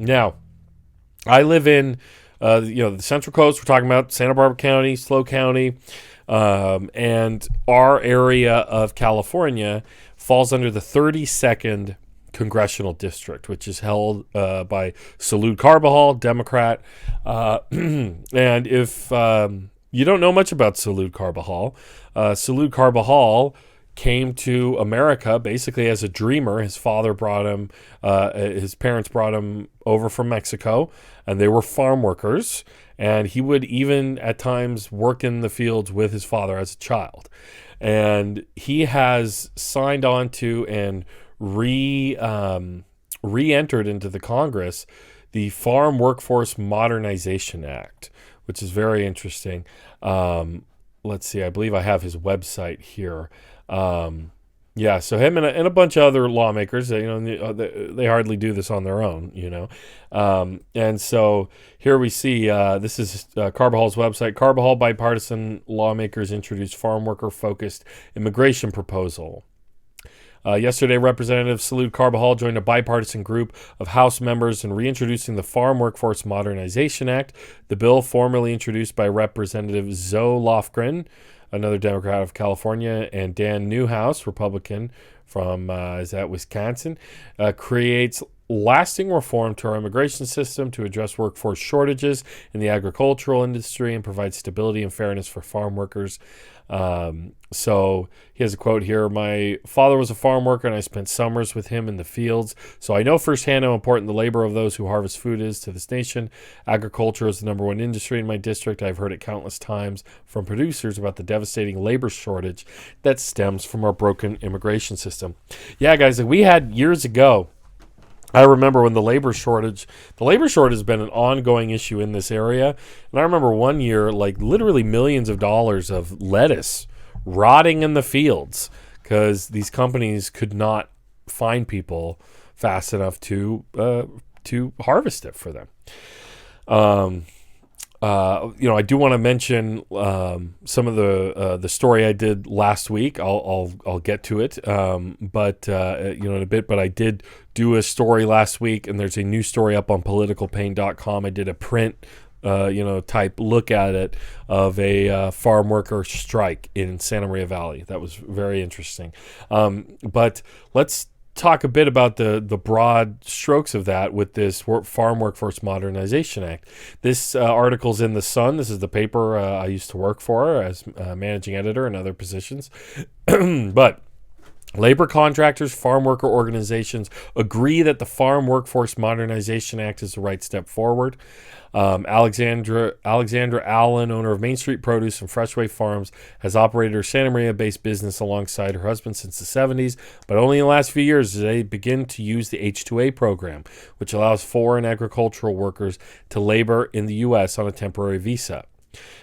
Now, I live in, the Central Coast. We're talking about Santa Barbara County, SLO County, and our area of California falls under the 32nd congressional district, which is held by Salud Carbajal, Democrat. And if you don't know much about Salud Carbajal came to America basically as a dreamer. His father brought him, his parents brought him over from Mexico, and they were farm workers. And he would even at times work in the fields with his father as a child. And he has signed on to and re-entered into the Congress the Farm Workforce Modernization Act, which is very interesting. Let's see, I believe I have his website here. So him and a bunch of other lawmakers, they hardly do this on their own, and so here we see, this is Carbajal's website. Carbajal bipartisan lawmakers introduced farm worker focused immigration proposal. Yesterday, Representative Salud Carbajal joined a bipartisan group of House members in reintroducing the Farm Workforce Modernization Act. The bill, formerly introduced by Representative Zoe Lofgren, another Democrat of California, and Dan Newhouse, Republican from Wisconsin, creates lasting reform to our immigration system to address workforce shortages in the agricultural industry and provide stability and fairness for farm workers. So he has a quote here. My father was a farm worker and I spent summers with him in the fields. So I know firsthand how important the labor of those who harvest food is to this nation. Agriculture is the number one industry in my district. I've heard it countless times from producers about the devastating labor shortage that stems from our broken immigration system. Yeah, guys, we had years ago, I remember when the labor shortage has been an ongoing issue in this area. And I remember one year, like literally millions of dollars of lettuce rotting in the fields because these companies could not find people fast enough to harvest it for them. I do want to mention some of the story I did last week. I'll get to it, in a bit. But I did do a story last week, and there's a new story up on politicalpain.com. I did a print, type look at it of a farm worker strike in Santa Maria Valley. That was very interesting. But let's talk a bit about the broad strokes of that with this Farm Workforce Modernization Act. This article's in The Sun. This is the paper I used to work for as managing editor and other positions. But labor contractors, farm worker organizations agree that the Farm Workforce Modernization Act is the right step forward. Alexandra Allen, owner of Main Street Produce and Freshway Farms, has operated her Santa Maria-based business alongside her husband since the 70s, but only in the last few years did they begin to use the H-2A program, which allows foreign agricultural workers to labor in the U.S. on a temporary visa.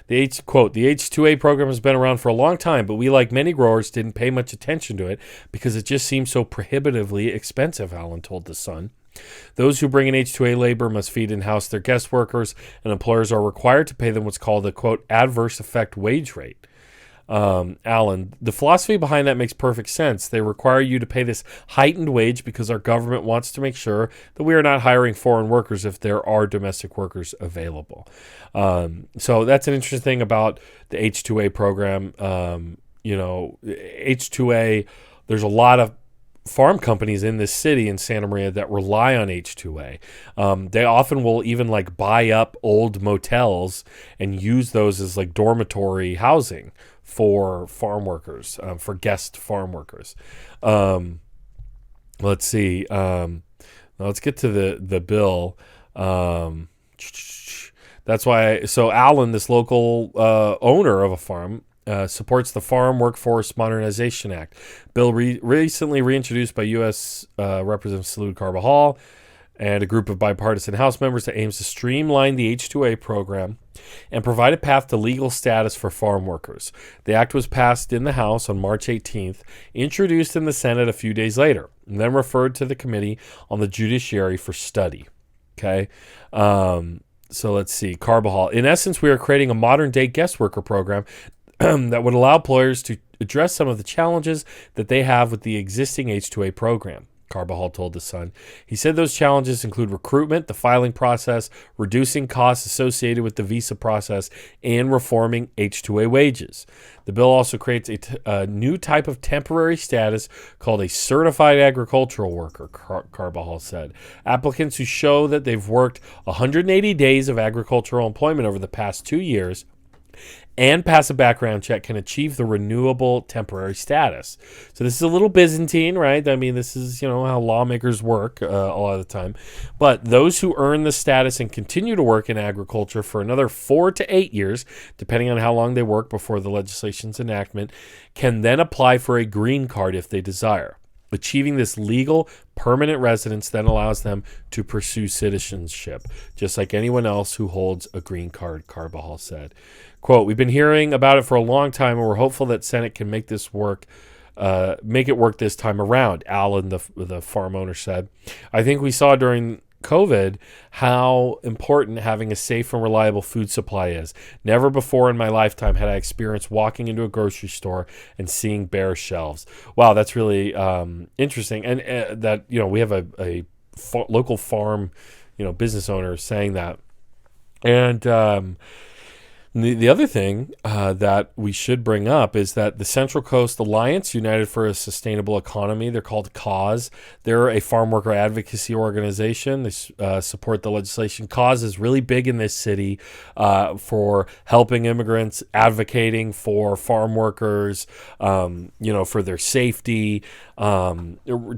The H-2A program has been around for a long time, but we, like many growers, didn't pay much attention to it because it just seemed so prohibitively expensive, Allen told The Sun. Those who bring in H-2A labor must feed and house their guest workers, and employers are required to pay them what's called a, quote, adverse effect wage rate. Allen, the philosophy behind that makes perfect sense. They require you to pay this heightened wage because our government wants to make sure that we are not hiring foreign workers if there are domestic workers available. So that's an interesting thing about the H-2A program. H-2A, there's a lot of farm companies in this city in Santa Maria that rely on H-2A. They often will even buy up old motels and use those as dormitory housing for farm workers, for guest farm workers. Let's see. Let's get to the bill. That's why. So Allen, this local owner of a farm, supports the Farm Workforce Modernization Act. Bill recently reintroduced by U.S. Representative Salud Carbajal and a group of bipartisan House members that aims to streamline the H-2A program and provide a path to legal status for farm workers. The act was passed in the House on March 18th, introduced in the Senate a few days later, and then referred to the Committee on the Judiciary for study. Okay? So let's see. Carbajal. In essence, we are creating a modern-day guest worker program that would allow employers to address some of the challenges that they have with the existing H-2A program. Carbajal told The Sun. He said those challenges include recruitment, the filing process, reducing costs associated with the visa process, and reforming H-2A wages. The bill also creates a new type of temporary status called a certified agricultural worker, Carbajal said. Applicants who show that they've worked 180 days of agricultural employment over the past 2 years and pass a background check can achieve the renewable temporary status. So this is a little Byzantine, right? I mean, this is, how lawmakers work a lot of the time. But those who earn the status and continue to work in agriculture for another 4 to 8 years, depending on how long they work before the legislation's enactment, can then apply for a green card if they desire. Achieving this legal permanent residence then allows them to pursue citizenship, just like anyone else who holds a green card, Carbajal said. Quote, we've been hearing about it for a long time, and we're hopeful that Senate can make it work this time around, Alan, the farm owner, said. I think we saw during COVID how important having a safe and reliable food supply is. Never before in my lifetime had I experienced walking into a grocery store and seeing bare shelves. Wow, that's really interesting. And that, we have a local farm, business owner saying that. And the other thing that we should bring up is that the Central Coast Alliance, United for a Sustainable Economy, they're called CAUSE. They're a farm worker advocacy organization. They support the legislation. CAUSE is really big in this city for helping immigrants, advocating for farm workers, for their safety.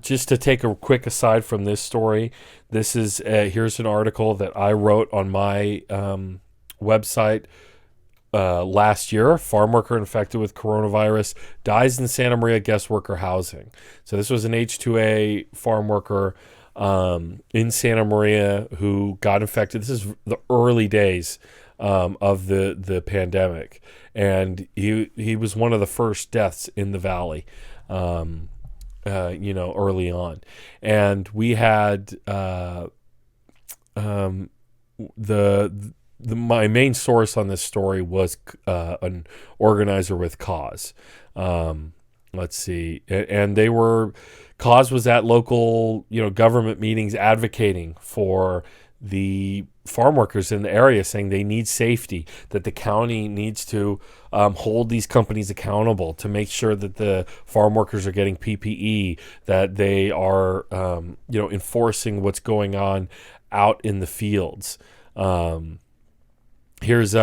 Just to take a quick aside from this story, this is here's an article that I wrote on my website. Last year, farm worker infected with coronavirus dies in Santa Maria guest worker housing. So this was an H-2A farm worker in Santa Maria who got infected. This is the early days of the pandemic, and he was one of the first deaths in the valley. Early on, and we had my main source on this story was an organizer with CAUSE. Let's see. And CAUSE was at local, government meetings advocating for the farm workers in the area, saying they need safety, that the county needs to hold these companies accountable to make sure that the farm workers are getting PPE, that they are, enforcing what's going on out in the fields. Here's they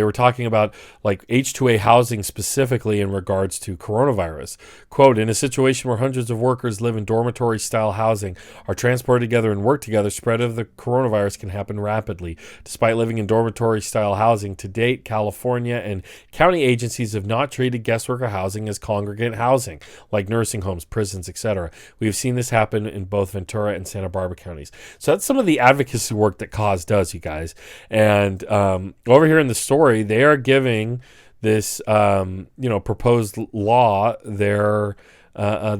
were talking about like H-2A housing specifically in regards to coronavirus. Quote, in a situation where hundreds of workers live in dormitory style housing, are transported together and work together, spread of the coronavirus can happen rapidly. Despite living in dormitory style housing, to date, California and county agencies have not treated guest worker housing as congregate housing, like nursing homes, prisons, etc. We have seen this happen in both Ventura and Santa Barbara counties. So that's some of the advocacy work that CAUSE does, you guys. And over here in the story, they are giving this, proposed law, the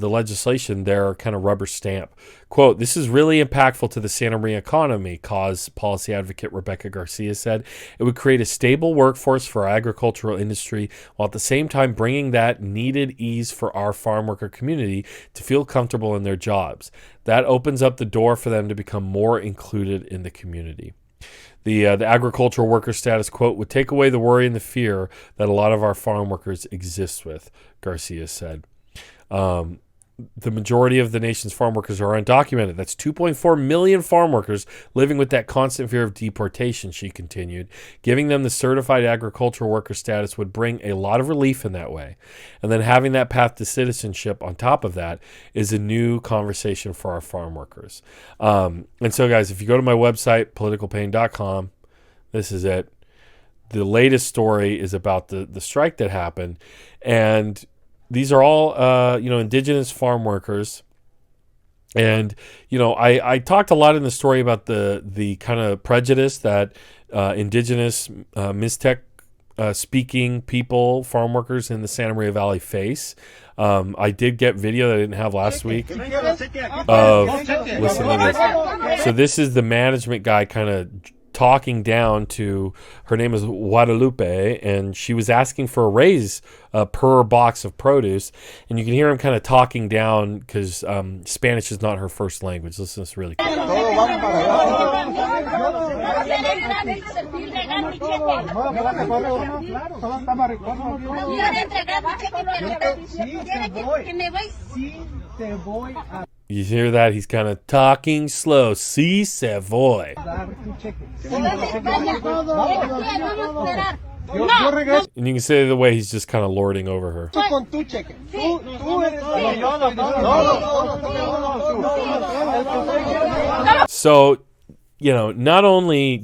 legislation, their kind of rubber stamp. Quote, this is really impactful to the Santa Maria economy, CAUSE policy advocate Rebecca Garcia said. It would create a stable workforce for our agricultural industry, while at the same time bringing that needed ease for our farm worker community to feel comfortable in their jobs. That opens up the door for them to become more included in the community. The agricultural worker status, quote, would take away the worry and the fear that a lot of our farm workers exist with, Garcia said. The majority of the nation's farm workers are undocumented. That's 2.4 million farm workers living with that constant fear of deportation, she continued. Giving them the certified agricultural worker status would bring a lot of relief in that way. And then having that path to citizenship on top of that is a new conversation for our farm workers. And so, guys, if you go to my website, politicalpain.com, this is it. The latest story is about the strike that happened. And these are all, indigenous farm workers. And, I talked a lot in the story about the kind of prejudice that indigenous Mixtec speaking people, farm workers in the Santa Maria Valley face. I did get video that I didn't have last week of listening to this. So this is the management guy kind of talking down to, her name is Guadalupe, and she was asking for a raise per box of produce. And you can hear him kind of talking down because Spanish is not her first language. Listen to this really quick. You hear that? He's kind of talking slow. Si se voy. And you can say the way he's just kind of lording over her. So, not only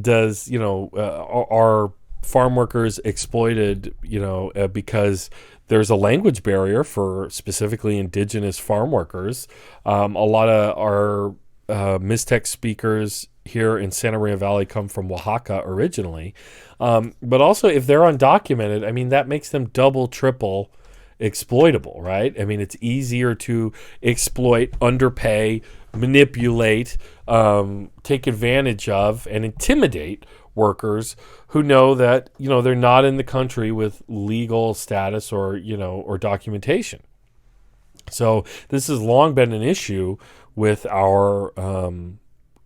does are farm workers exploited, because there's a language barrier for specifically indigenous farm workers. A lot of our Mixtec speakers here in Santa Maria Valley come from Oaxaca originally. But also, if they're undocumented, I mean, that makes them double, triple exploitable, right? I mean, it's easier to exploit, underpay, manipulate, take advantage of, and intimidate workers who know that they're not in the country with legal status or documentation. So this has long been an issue with our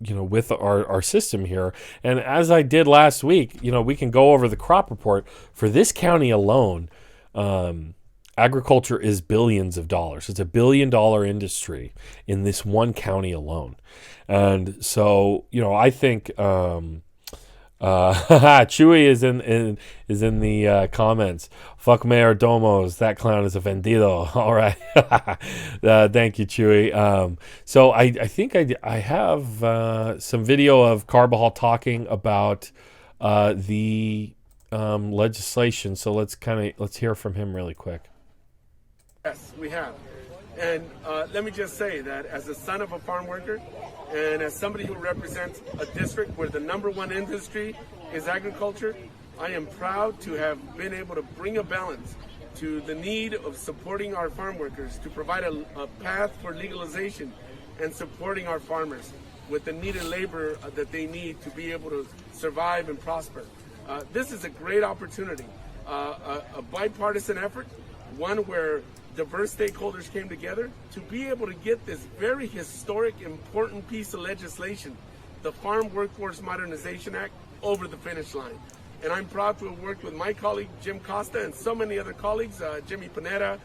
with our system here. And as I did last week, we can go over the crop report for this county alone. Agriculture is billions of dollars. It's $1 billion industry in this one county alone. And so, I think Chewy is in the comments. Fuck Mayor Domos. That clown is a vendido. All right. Thank you, Chewy. So I think I have some video of Carbajal talking about the legislation. So let's hear from him really quick. Yes, we have. And let me just say that as a son of a farm worker and as somebody who represents a district where the #1 industry is agriculture, I am proud to have been able to bring a balance to the need of supporting our farm workers, to provide a path for legalization and supporting our farmers with the needed labor that they need to be able to survive and prosper. This is a great opportunity, a bipartisan effort, one where diverse stakeholders came together to be able to get this very historic, important piece of legislation, the Farm Workforce Modernization Act, over the finish line. And I'm proud to have worked with my colleague, Jim Costa, and so many other colleagues, Jimmy Panetta,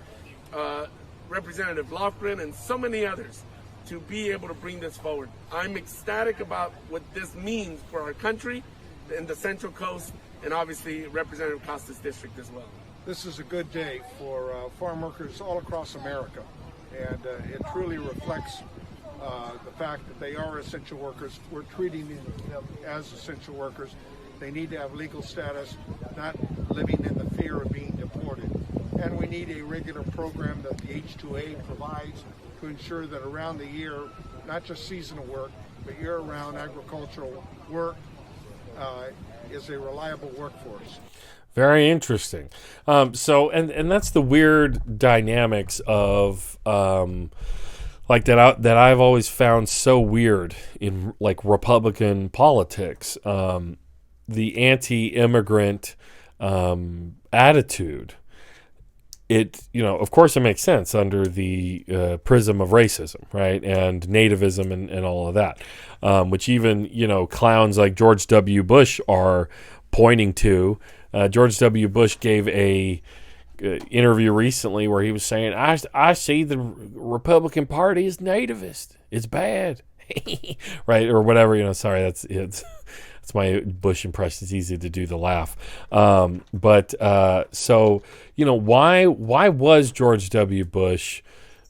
Representative Lofgren, and so many others, to be able to bring this forward. I'm ecstatic about what this means for our country and the Central Coast, and obviously Representative Costa's district as well. This is a good day for farm workers all across America, and it truly reflects the fact that they are essential workers. We're treating them as essential workers. They need to have legal status, not living in the fear of being deported. And we need a regular program that the H-2A provides to ensure that around the year, not just seasonal work, but year-round agricultural work is a reliable workforce. Very interesting. So that's the weird dynamics of like that I've always found so weird in like Republican politics. The anti-immigrant attitude. It of course it makes sense under the prism of racism, right, and nativism and all of that, which even clowns like George W. Bush are pointing to. George W. Bush gave a interview recently where he was saying, I see the Republican Party is nativist. It's bad. Right? Or whatever, sorry, it's my Bush impression. It's easy to do the laugh. So, why was George W. Bush,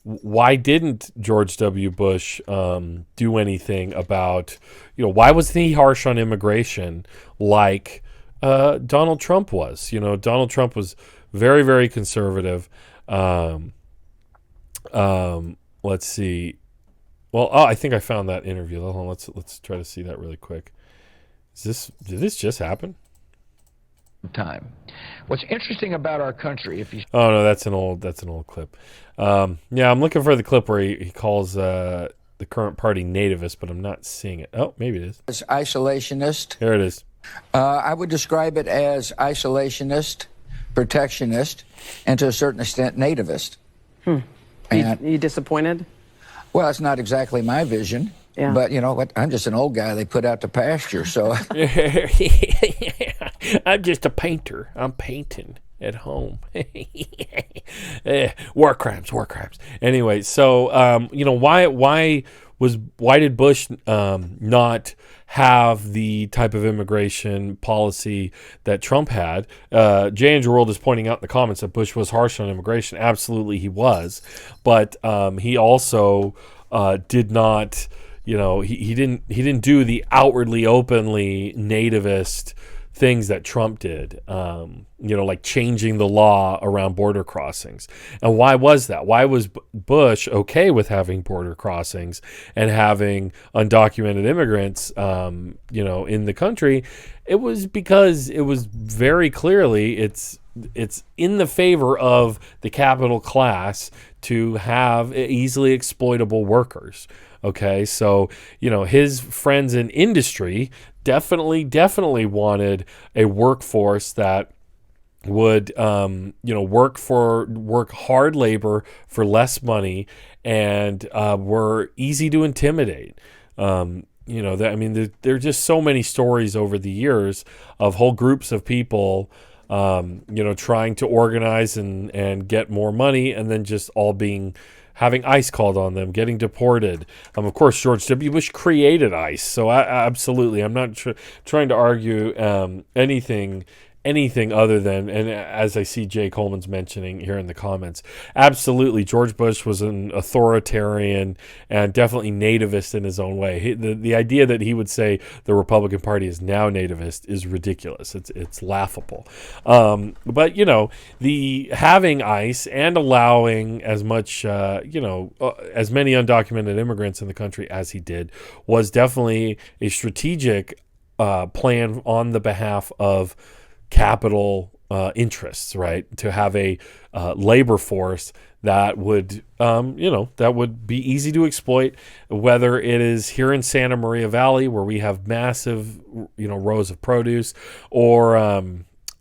why didn't George W. Bush do anything about, why was he harsh on immigration like Donald Trump was? Donald Trump was very, very conservative. Let's see. Well, I think I found that interview. Hold on, let's try to see that really quick. Did this just happen? Time. What's interesting about our country, if you Oh no, that's an old clip. Yeah, I'm looking for the clip where he calls the current party nativist, but I'm not seeing it. Oh, maybe it is. As isolationist. There it is. I would describe it as isolationist, protectionist, and to a certain extent nativist. And, You disappointed? well, it's not exactly my vision, Yeah. but you know what? I'm just an old guy they put out to pasture, so I'm just a painter. I'm painting at home. War crimes. Anyway, so why did Bush not have the type of immigration policy that Trump had? J. Andrew World is pointing out in the comments that Bush was harsh on immigration. Absolutely, he was, but he also did not. He didn't do the outwardly, openly nativist things that Trump did, like changing the law around border crossings. And why was that? Why was Bush okay with having border crossings and having undocumented immigrants, in the country? It was because it was very clearly it's in the favor of the capital class to have easily exploitable workers. Okay, so his friends in industry definitely wanted a workforce that would work hard labor for less money and were easy to intimidate. There are just so many stories over the years of whole groups of people trying to organize and get more money, and then just all having ICE called on them, getting deported. Of course, George W. Bush created ICE, so absolutely, I'm not trying to argue anything other than, and as I see Jay Coleman's mentioning here in the comments, absolutely, George Bush was an authoritarian and definitely nativist in his own way. The idea that he would say the Republican Party is now nativist is ridiculous. It's laughable. But the having ICE and allowing as much as many undocumented immigrants in the country as he did was definitely a strategic plan on the behalf of capital interests, right? To have a labor force that would, that would be easy to exploit, whether it is here in Santa Maria Valley where we have massive, rows of produce, or, I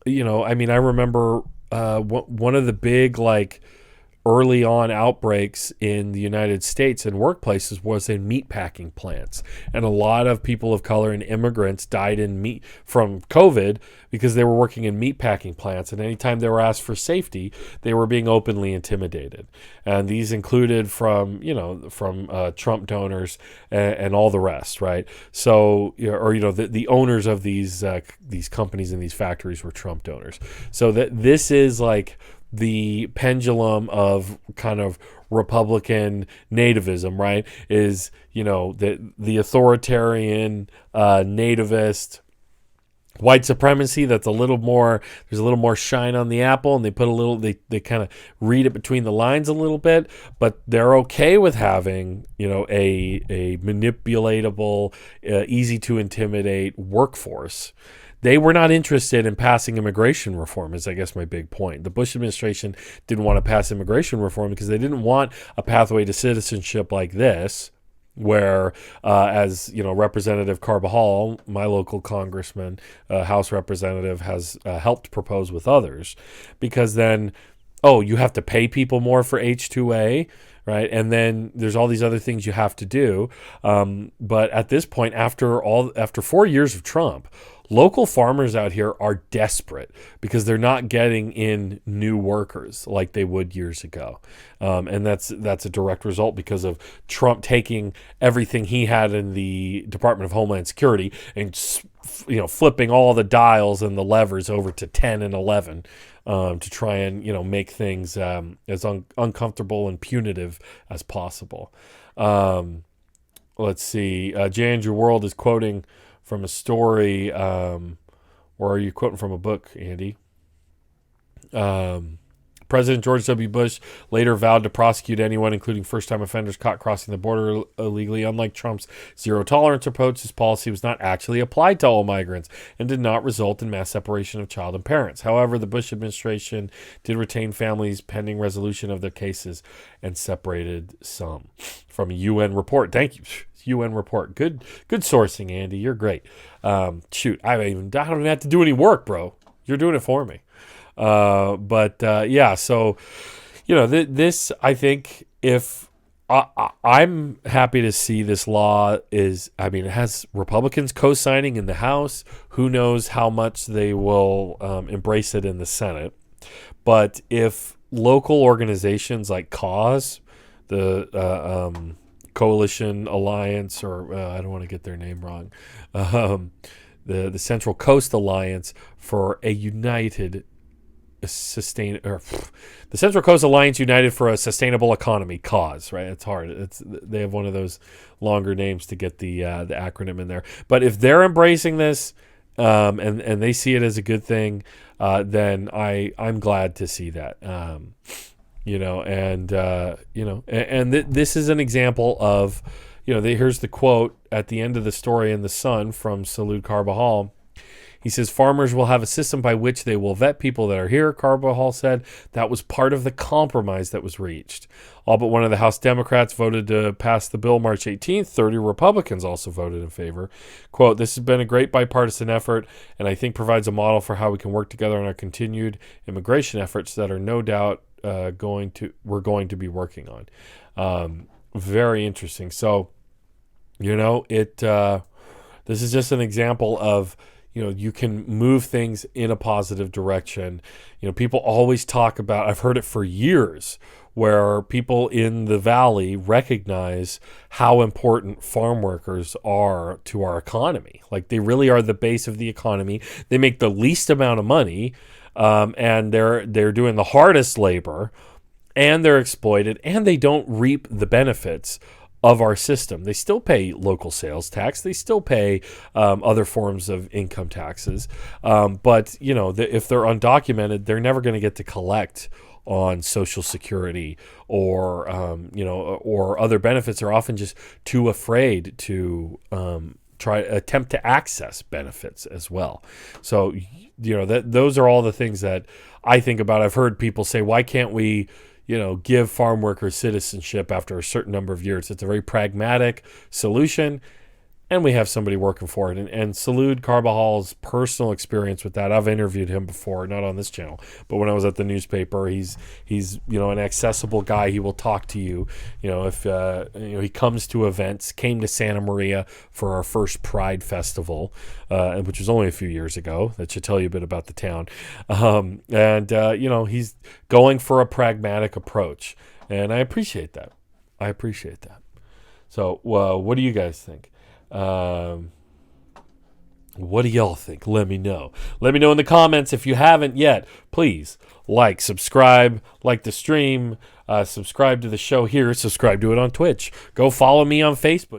remember one of the big, early on outbreaks in the United States and workplaces was in meatpacking plants. And a lot of people of color and immigrants died from COVID because they were working in meatpacking plants. And anytime they were asked for safety, they were being openly intimidated. And these included from Trump donors and all the rest, right? So, the owners of these companies and these factories were Trump donors. So that this is the pendulum of kind of Republican nativism, right? Is, the authoritarian, nativist, white supremacy that's there's a little more shine on the apple, and they put they kind of read it between the lines a little bit, but they're okay with having, a manipulatable, easy to intimidate workforce. They were not interested in passing immigration reform, is I guess my big point. The Bush administration didn't want to pass immigration reform because they didn't want a pathway to citizenship like this, where, as Representative Carbajal, my local congressman, House representative, has helped propose with others, because then, you have to pay people more for H-2A, right? And then there's all these other things you have to do. But at this point, after 4 years of Trump, local farmers out here are desperate because they're not getting in new workers like they would years ago. And that's a direct result because of Trump taking everything he had in the Department of Homeland Security and, flipping all the dials and the levers over to 10 and 11 to try and, make things as uncomfortable and punitive as possible. Let's see. J. Andrew World is quoting from a story, or are you quoting from a book, Andy? President George W. Bush later vowed to prosecute anyone, including first-time offenders, caught crossing the border illegally. Unlike Trump's zero-tolerance approach, this policy was not actually applied to all migrants and did not result in mass separation of child and parents. However, the Bush administration did retain families pending resolution of their cases and separated some. From a UN report. Thank you. UN report. Good sourcing, Andy. You're great. Shoot, I don't even have to do any work, bro. You're doing it for me. Yeah, so, this, I think, if I'm happy to see this law it has Republicans co-signing in the House. Who knows how much they will embrace it in the Senate. But if local organizations like CAUSE, the Coalition Alliance, or I don't want to get their name wrong, the Central Coast Alliance for a United the Central Coast Alliance United for a Sustainable Economy, CAUSE, right? It's hard. They have one of those longer names to get the acronym in there. But if they're embracing this and they see it as a good thing, then I'm glad to see that. This is an example of, here's the quote at the end of the story in The Sun from Salud Carbajal. He says, farmers will have a system by which they will vet people that are here, Carbajal said. That was part of the compromise that was reached. All but one of the House Democrats voted to pass the bill March 18th. 30 Republicans also voted in favor. Quote, this has been a great bipartisan effort, and I think provides a model for how we can work together on our continued immigration efforts that are no doubt we're going to be working on. Very interesting. So, this is just an example of, you can move things in a positive direction. People always talk about, I've heard it for years, where people in the Valley recognize how important farm workers are to our economy. Like, they really are the base of the economy. They make the least amount of money, and they're doing the hardest labor, and they're exploited, and they don't reap the benefits of our system. They still pay local sales tax. They still pay other forms of income taxes. But if they're undocumented, they're never going to get to collect on Social Security or other benefits. Are often just too afraid to attempt to access benefits as well. So, those are all the things that I think about. I've heard people say, why can't we give farm workers citizenship after a certain number of years? It's a very pragmatic solution, and we have somebody working for it. And Salud Carbajal's personal experience with that, I've interviewed him before, not on this channel, but when I was at the newspaper, he's an accessible guy. He will talk to you. If he comes to events, came to Santa Maria for our first Pride Festival, which was only a few years ago. That should tell you a bit about the town. He's going for a pragmatic approach, and I appreciate that. So, what do you guys think? What do y'all think? Let me know. Let me know in the comments. If you haven't yet, please subscribe, like the stream, subscribe to the show here, subscribe to it on Twitch. Go follow me on Facebook.